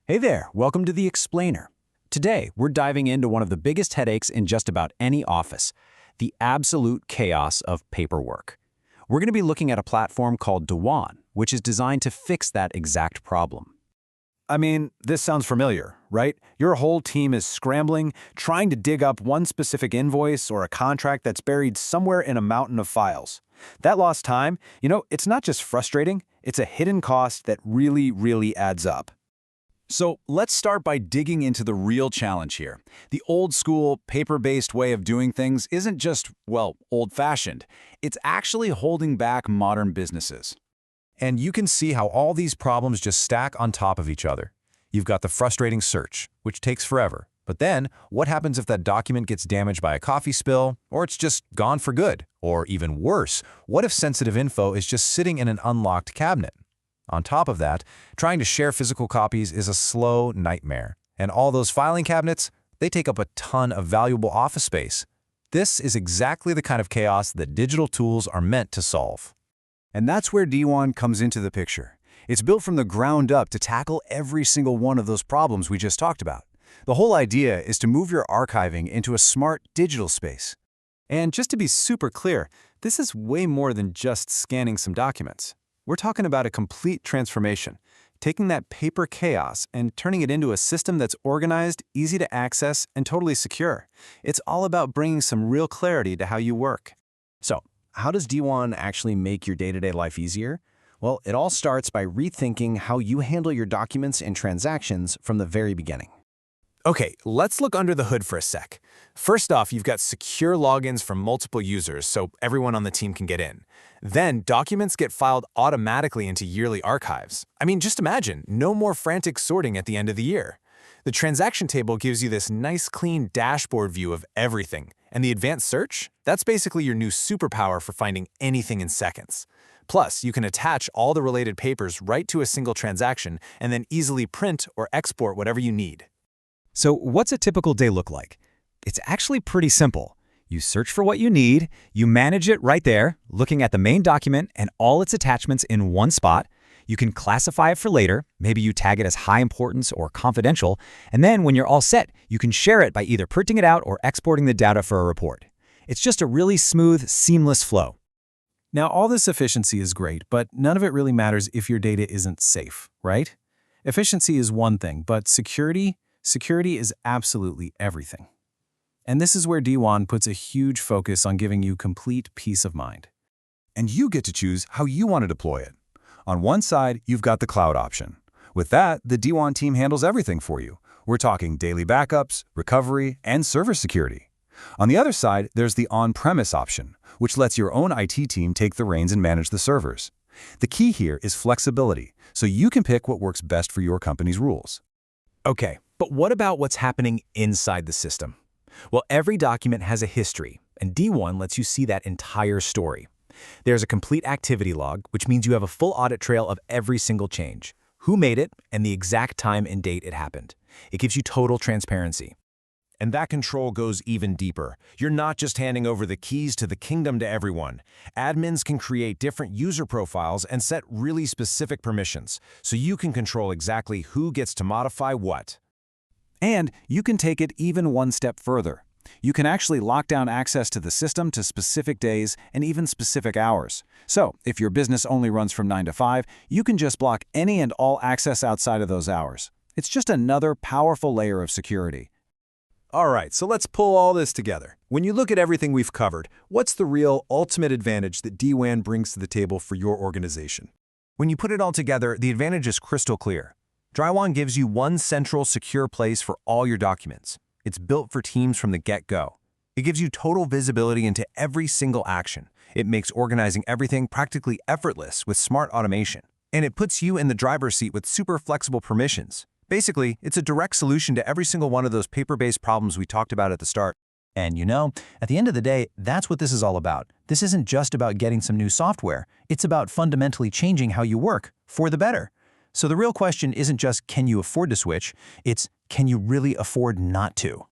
Hey there, welcome to The Explainer. Today, we're diving into one of the biggest headaches in just about any office, the absolute chaos of paperwork. We're going to be looking at a platform called DiWAN, which is designed to fix that exact problem. I mean, this sounds familiar, right? Your whole team is scrambling, trying to dig up one specific invoice or a contract that's buried somewhere in a mountain of files. That lost time, it's not just frustrating, it's a hidden cost that really adds up. So let's start by digging into the real challenge here. The old-school, paper-based way of doing things isn't just, well, old-fashioned. It's actually holding back modern businesses. And you can see how all these problems just stack on top of each other. You've got the frustrating search, which takes forever. But then, what happens if that document gets damaged by a coffee spill, or it's just gone for good? Or even worse, what if sensitive info is just sitting in an unlocked cabinet? On top of that, trying to share physical copies is a slow nightmare. And all those filing cabinets, they take up a ton of valuable office space. This is exactly the kind of chaos that digital tools are meant to solve. And that's where DiWAN comes into the picture. It's built from the ground up to tackle every single one of those problems we just talked about. The whole idea is to move your archiving into a smart digital space. And just to be super clear, this is way more than just scanning some documents. We're talking about a complete transformation, taking that paper chaos and turning it into a system that's organized, easy to access, and totally secure. It's all about bringing some real clarity to how you work. So, how does DiWAN actually make your day-to-day life easier? Well, it all starts by rethinking how you handle your documents and transactions from the very beginning. Okay, let's look under the hood for a sec. First off, you've got secure logins from multiple users so everyone on the team can get in. Then, documents get filed automatically into yearly archives. I mean, just imagine, no more frantic sorting at the end of the year. The transaction table gives you this nice, clean dashboard view of everything. And the advanced search? That's basically your new superpower for finding anything in seconds. Plus, you can attach all the related papers right to a single transaction and then easily print or export whatever you need. So what's a typical day look like? It's actually pretty simple. You search for what you need, you manage it right there, looking at the main document and all its attachments in one spot. You can classify it for later, maybe you tag it as high importance or confidential, and then when you're all set, you can share it by either printing it out or exporting the data for a report. It's just a really smooth, seamless flow. Now, all this efficiency is great, but none of it really matters if your data isn't safe, right? Efficiency is one thing, but security is absolutely everything. And this is where DiWAN puts a huge focus on giving you complete peace of mind. And you get to choose how you want to deploy it. On one side, you've got the cloud option. With that, the DiWAN team handles everything for you. We're talking daily backups, recovery, and server security. On the other side, there's the on-premise option, which lets your own IT team take the reins and manage the servers. The key here is flexibility, so you can pick what works best for your company's rules. Okay, but what about what's happening inside the system? Well, every document has a history, and DiWAN lets you see that entire story. There's a complete activity log, which means you have a full audit trail of every single change, who made it, and the exact time and date it happened. It gives you total transparency. And that control goes even deeper. You're not just handing over the keys to the kingdom to everyone. Admins can create different user profiles and set really specific permissions, so you can control exactly who gets to modify what. And you can take it even one step further. You can actually lock down access to the system to specific days and even specific hours. So, if your business only runs from 9 to 5, you can just block any and all access outside of those hours. It's just another powerful layer of security. All right, so let's pull all this together. When you look at everything we've covered, what's the real ultimate advantage that DiWAN brings to the table for your organization? When you put it all together, the advantage is crystal clear. DiWAN gives you one central, secure place for all your documents. It's built for teams from the get-go. It gives you total visibility into every single action. It makes organizing everything practically effortless with smart automation. And it puts you in the driver's seat with super flexible permissions. Basically, it's a direct solution to every single one of those paper-based problems we talked about at the start. And at the end of the day, that's what this is all about. This isn't just about getting some new software. It's about fundamentally changing how you work for the better. So the real question isn't just, can you afford to switch? It's, can you really afford not to?